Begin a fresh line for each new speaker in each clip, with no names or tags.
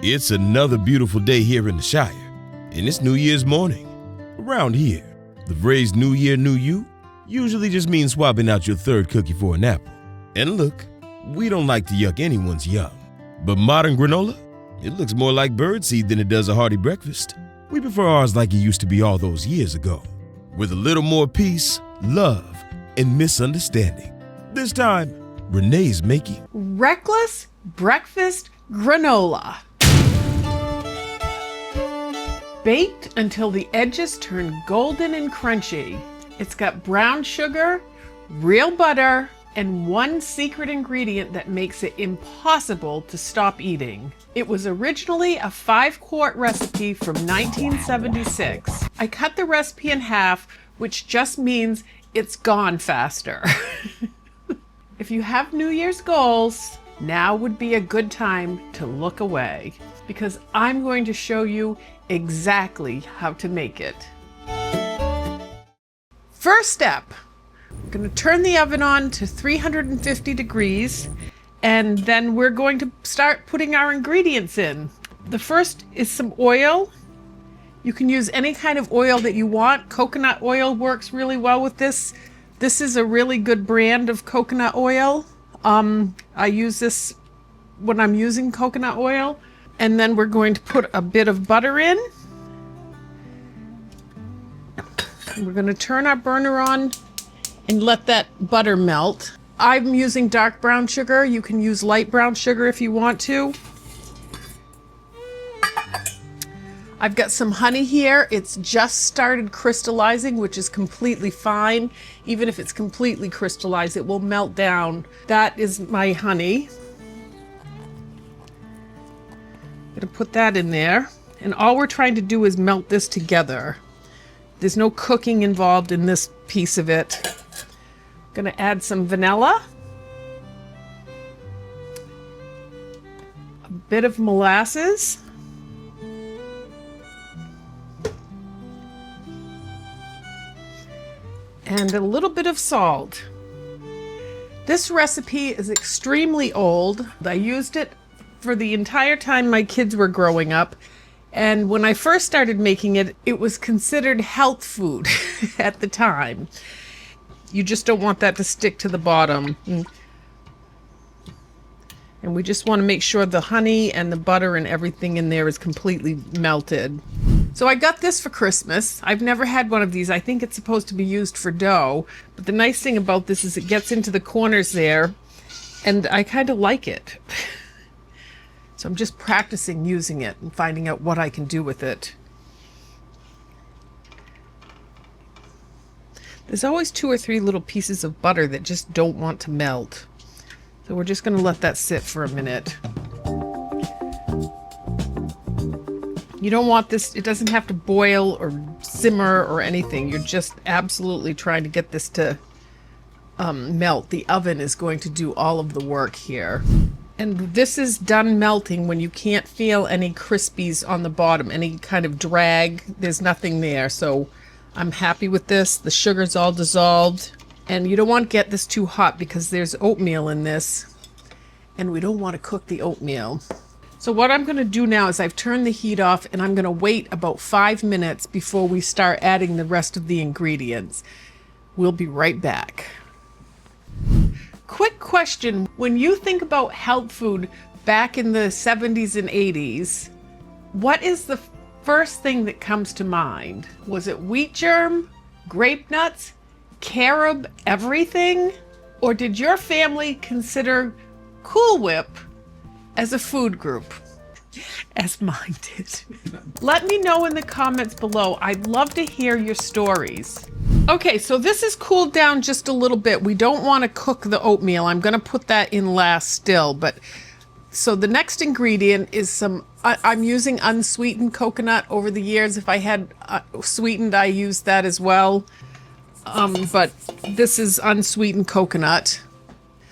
It's another beautiful day here in the Shire, and it's New Year's morning. Around here, the phrase New Year, New You usually just means swapping out your third cookie for an apple. And look, we don't like to yuck anyone's yum, but modern granola, it looks more like birdseed than it does a hearty breakfast. We prefer ours like it used to be all those years ago, with a little more peace, love, and misunderstanding. This time, Renee's making
Reckless Breakfast Granola. Baked until the edges turn golden and crunchy. It's got brown sugar, real butter, and one secret ingredient that makes it impossible to stop eating. It was originally a 5-quart recipe from 1976. I cut the recipe in half, which just means it's gone faster. If you have New Year's goals, now would be a good time to look away, because I'm going to show you exactly how to make it. First step, I'm going to turn the oven on to 350 degrees, and then we're going to start putting our ingredients in. The first is some oil. You can use any kind of oil that you want. Coconut oil works really well with this. This is a really good brand of coconut oil. I use this when I'm using coconut oil. And then we're going to put a bit of butter in. And we're going to turn our burner on and let that butter melt. I'm using dark brown sugar. You can use light brown sugar if you want to. I've got some honey here. It's just started crystallizing, which is completely fine. Even if it's completely crystallized, it will melt down. That is my honey. I'm gonna put that in there. And all we're trying to do is melt this together. There's no cooking involved in this piece of it. I'm gonna add some vanilla. A bit of molasses. And a little bit of salt. This recipe is extremely old. I used it for the entire time my kids were growing up. And when I first started making it, it was considered health food at the time. You just don't want that to stick to the bottom. And we just want to make sure the honey and the butter and everything in there is completely melted. So I got this for Christmas. I've never had one of these. I think it's supposed to be used for dough. But the nice thing about this is it gets into the corners there, and I kind of like it. So I'm just practicing using it and finding out what I can do with it. There's always 2 or 3 little pieces of butter that just don't want to melt. So we're just going to let that sit for a minute. You don't want this, it doesn't have to boil or simmer or anything. You're just absolutely trying to get this to melt. The oven is going to do all of the work here. And this is done melting when you can't feel any crispies on the bottom, any kind of drag. There's nothing there. So I'm happy with this. The sugar's all dissolved. And you don't want to get this too hot because there's oatmeal in this. And we don't want to cook the oatmeal. So what I'm going to do now is I've turned the heat off, and I'm going to wait about 5 minutes before we start adding the rest of the ingredients. We'll be right back. Quick question. When you think about health food back in the 70s and 80s, what is the first thing that comes to mind? Was it wheat germ, grape nuts, carob everything? Or did your family consider Cool Whip as a food group, as mine did? Let me know in the comments below. I'd love to hear your stories. Okay, so this is cooled down just a little bit. We don't want to cook the oatmeal. I'm going to put that in last still. But so the next ingredient is some, I'm using unsweetened coconut. Over the years, if I had sweetened, I used that as well. But this is unsweetened coconut.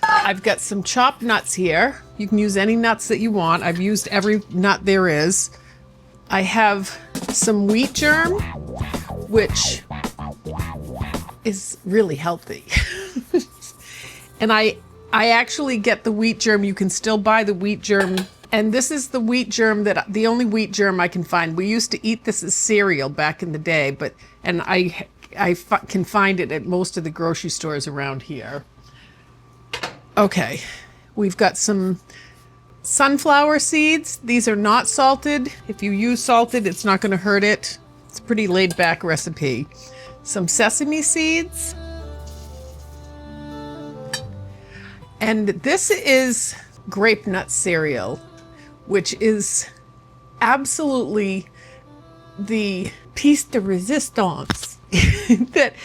I've got some chopped nuts here. You can use any nuts that you want. I've used every nut there is. I have some wheat germ, which is really healthy. And I actually get the wheat germ. You can still buy the wheat germ And this is the wheat germ the only wheat germ I can find. We used to eat this as cereal back in the day, and I can find it at most of the grocery stores around here. Okay, we've got some sunflower seeds. These are not salted. If you use salted, it's not going to hurt it. It's a pretty laid back recipe. Some sesame seeds. And this is grape nut cereal, which is absolutely the piece de resistance. That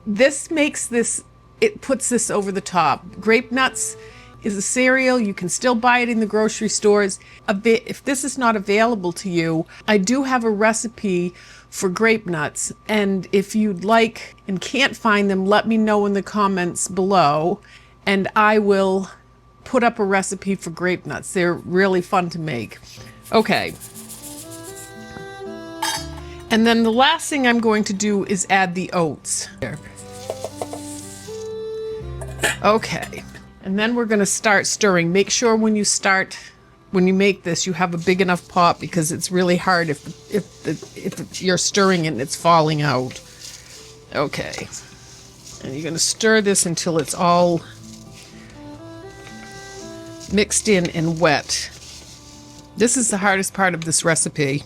this makes this, it puts this over the top. Grape nuts is a cereal. You can still buy it in the grocery stores. If this is not available to you, I do have a recipe for grape nuts. And if you'd like and can't find them, let me know in the comments below, and I will put up a recipe for grape nuts. They're really fun to make. Okay. And then the last thing I'm going to do is add the oats. Okay. And then we're going to start stirring. Make sure when you make this, you have a big enough pot, because it's really hard if you're stirring it and it's falling out. Okay. And you're going to stir this until it's all mixed in and wet. This is the hardest part of this recipe,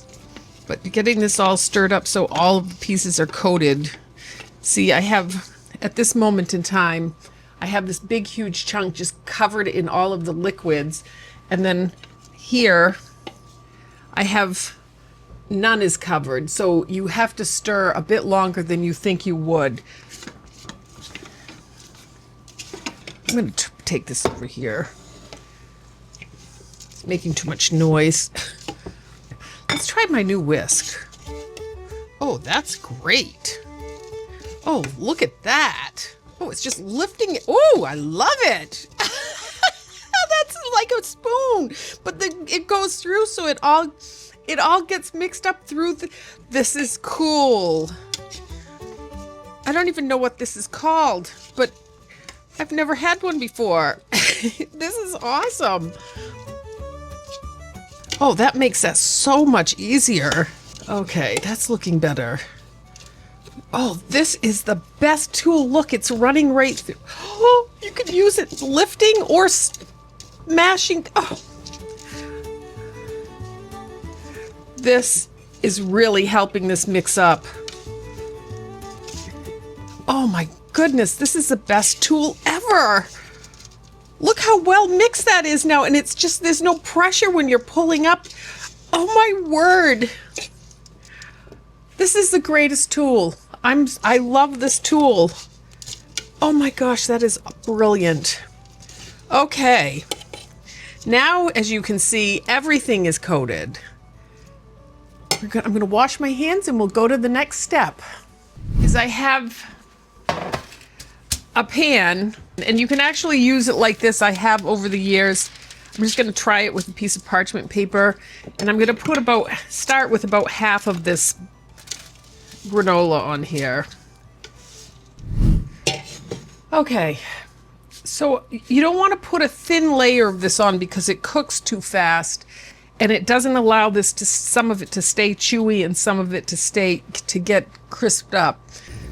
but getting this all stirred up so all of the pieces are coated. See, I have, at this moment in time, I have this big huge chunk just covered in all of the liquids, and then here I have none is covered, so you have to stir a bit longer than you think you would. I'm going to take this over here. It's making too much noise. Let's try my new whisk. Oh, that's great. Oh, look at that. Oh, it's just lifting it. Oh, I love it. That's like a spoon, but it goes through, so it all gets mixed up through this is cool. I don't even know what this is called, but I've never had one before. This is awesome. Oh, that makes that so much easier. Okay, that's looking better. Oh, this is the best tool. Look, it's running right through. Oh, you could use it lifting or smashing. Oh. This is really helping this mix up. Oh my goodness, this is the best tool ever. Look how well mixed that is now, and it's just, there's no pressure when you're pulling up. Oh my word. This is the greatest tool. I love this tool. Oh my gosh, that is brilliant. Okay. Now, as you can see, everything is coated. I'm going to wash my hands and we'll go to the next step. Is I have a pan, and you can actually use it like this. I have over the years. I'm just going to try it with a piece of parchment paper, and I'm going to start with about half of this granola on here. Okay, so you don't want to put a thin layer of this on because it cooks too fast, and it doesn't allow some of it to stay chewy and some of it to get crisped up.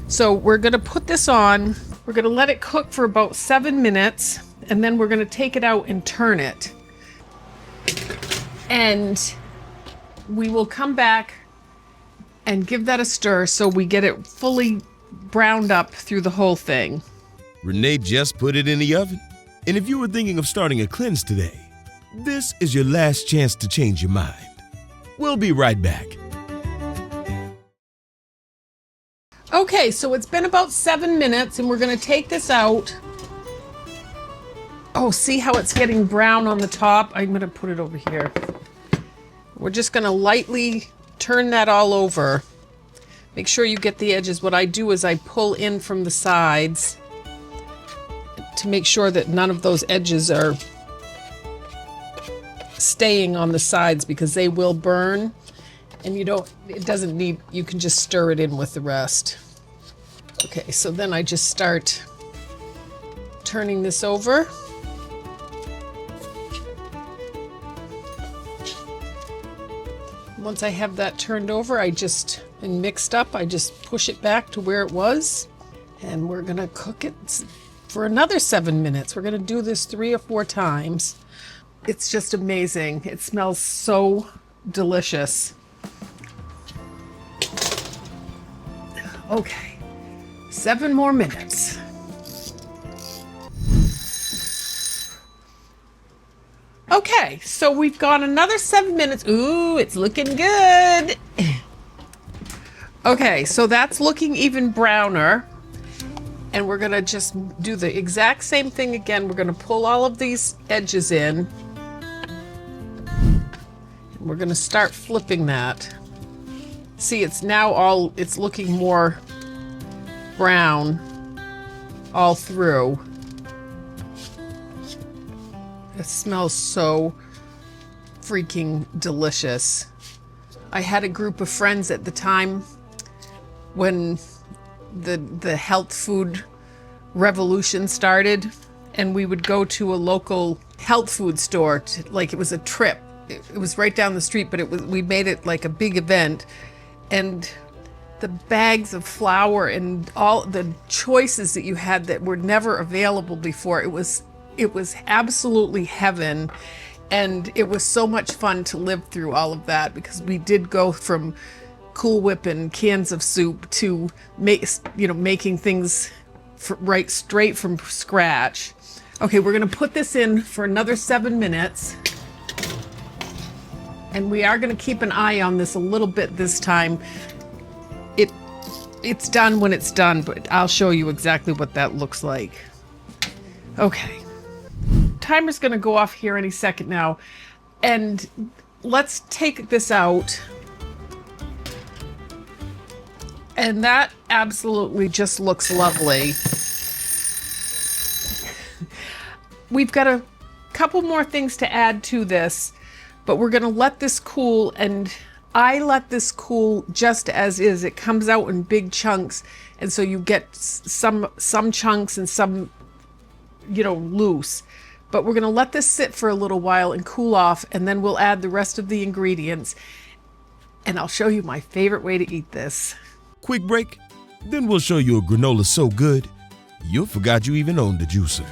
So we're going to put this on. We're going to let it cook for about 7 minutes, and then we're going to take it out and turn it. And we will come back and give that a stir so we get it fully browned up through the whole thing.
Renee just put it in the oven. And if you were thinking of starting a cleanse today, this is your last chance to change your mind. We'll be right back.
Okay, so it's been about 7 minutes, and we're going to take this out. Oh, see how it's getting brown on the top? I'm going to put it over here. We're just going to lightly turn that all over. Make sure you get the edges. What I do is I pull in from the sides to make sure that none of those edges are staying on the sides, because they will burn. And it doesn't need, you can just stir it in with the rest. Okay, so then I just start turning this over. Once I have that turned over, and mixed up, I just push it back to where it was. And we're gonna cook it for another 7 minutes. We're gonna do this 3 or 4 times. It's just amazing. It smells so delicious. Okay, 7 more minutes. Okay, so we've gone another 7 minutes. Ooh, it's looking good. Okay, so that's looking even browner. And we're gonna just do the exact same thing again. We're gonna pull all of these edges in. And we're gonna start flipping that. See, it's looking more brown all through. It smells so freaking delicious. I had a group of friends at the time when the health food revolution started, and we would go to a local health food store like it was a trip. It was right down the street, but we made it like a big event. And the bags of flour and all the choices that you had that were never available before, it was absolutely heaven. And it was so much fun to live through all of that, because we did go from Cool Whip and cans of soup to making things right straight from scratch. Okay, we're gonna put this in for another 7 minutes. And we are going to keep an eye on this a little bit this time. It's done when it's done, but I'll show you exactly what that looks like. Okay. Timer's going to go off here any second now. And let's take this out. And that absolutely just looks lovely. We've got a couple more things to add to this. But we're gonna let this cool, and I let this cool just as is. It comes out in big chunks, and so you get some chunks and some, loose. But we're gonna let this sit for a little while and cool off, and then we'll add the rest of the ingredients, and I'll show you my favorite way to eat this.
Quick break, then we'll show you a granola so good, you'll forgot you even owned the juicer.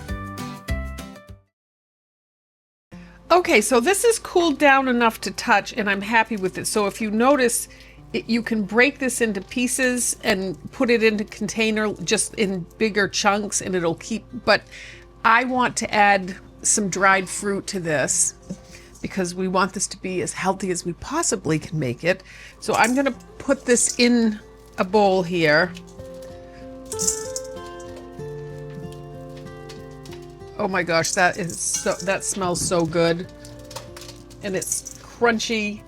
Okay, so this is cooled down enough to touch, and I'm happy with it. So if you notice, you can break this into pieces and put it into container just in bigger chunks, and it'll keep. But I want to add some dried fruit to this because we want this to be as healthy as we possibly can make it. So I'm going to put this in a bowl here. Oh my gosh, that smells so good. And it's crunchy.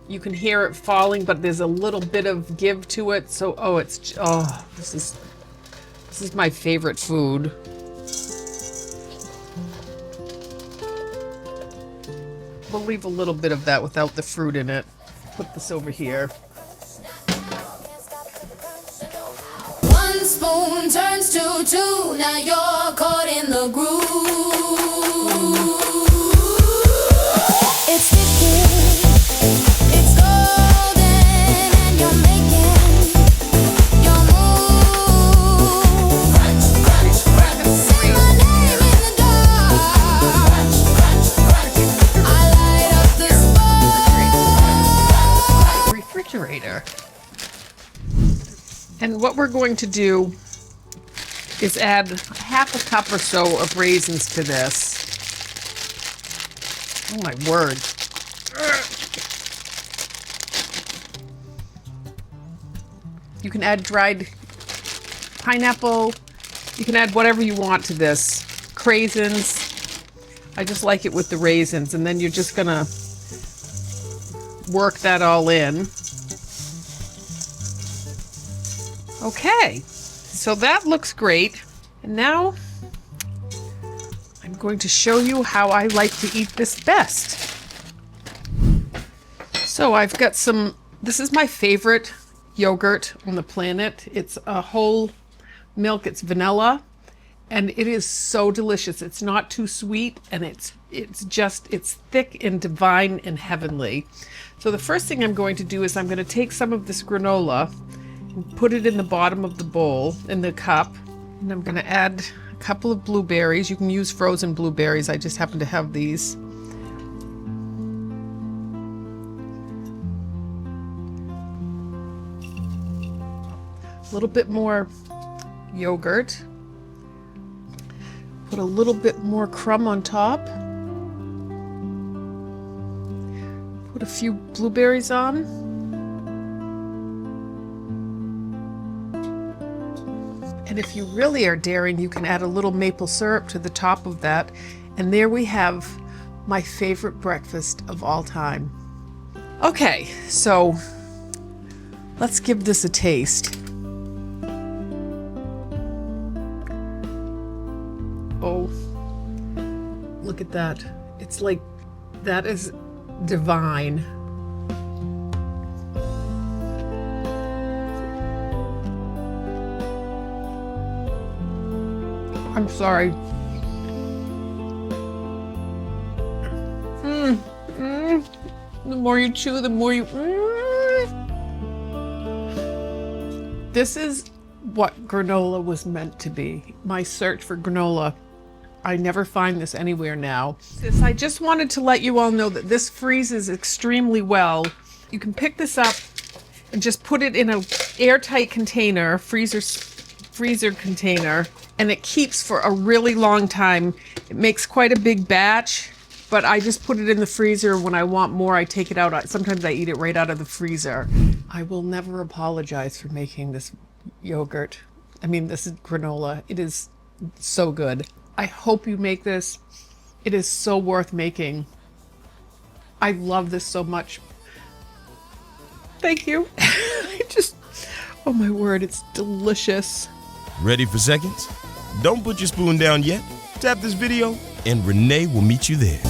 You can hear it falling, but there's a little bit of give to it. So, this is my favorite food. We'll leave a little bit of that without the fruit in it. Put this over here.
One spoon turns to 2, now you're caught in the groove. It's sticky, it's golden, and you're making your move. Crunch, crunch, crunch. Say my name in the dark. Crunch, crunch, crunch. I light up the spot.
Refrigerator. And what we're going to do is add half a cup or so of raisins to this. Oh my word. You can add dried pineapple. You can add whatever you want to this. Craisins. I just like it with the raisins. And then you're just gonna work that all in. Okay, so that looks great. And now I'm going to show you how I like to eat this best. So I've got this is my favorite yogurt on the planet. It's a whole milk, it's vanilla. And it is so delicious. It's not too sweet, and it's thick and divine and heavenly. So the first thing I'm going to do is I'm going to take some of this granola and put it in the bottom of the bowl, in the cup. And I'm going to add a couple of blueberries. You can use frozen blueberries. I just happen to have these. A little bit more yogurt. Put a little bit more crumb on top. Put a few blueberries on. And if you really are daring, you can add a little maple syrup to the top of that. And there we have my favorite breakfast of all time. Okay, so let's give this a taste. Oh, look at that. It's like, that is divine. I'm sorry. The more you chew, the more you... This is what granola was meant to be. My search for granola. I never find this anywhere now. I just wanted to let you all know that this freezes extremely well. You can pick this up and just put it in an airtight container, freezer container, and it keeps for a really long time. It makes quite a big batch, but I just put it in the freezer. When I want more, I take it out. Sometimes I eat it right out of the freezer. I will never apologize for making this yogurt. I mean, this is granola. It is so good. I hope you make this. It is so worth making. I love this so much. Thank you. Oh my word, it's delicious.
Ready for seconds? Don't put your spoon down yet. Tap this video and Renee will meet you there.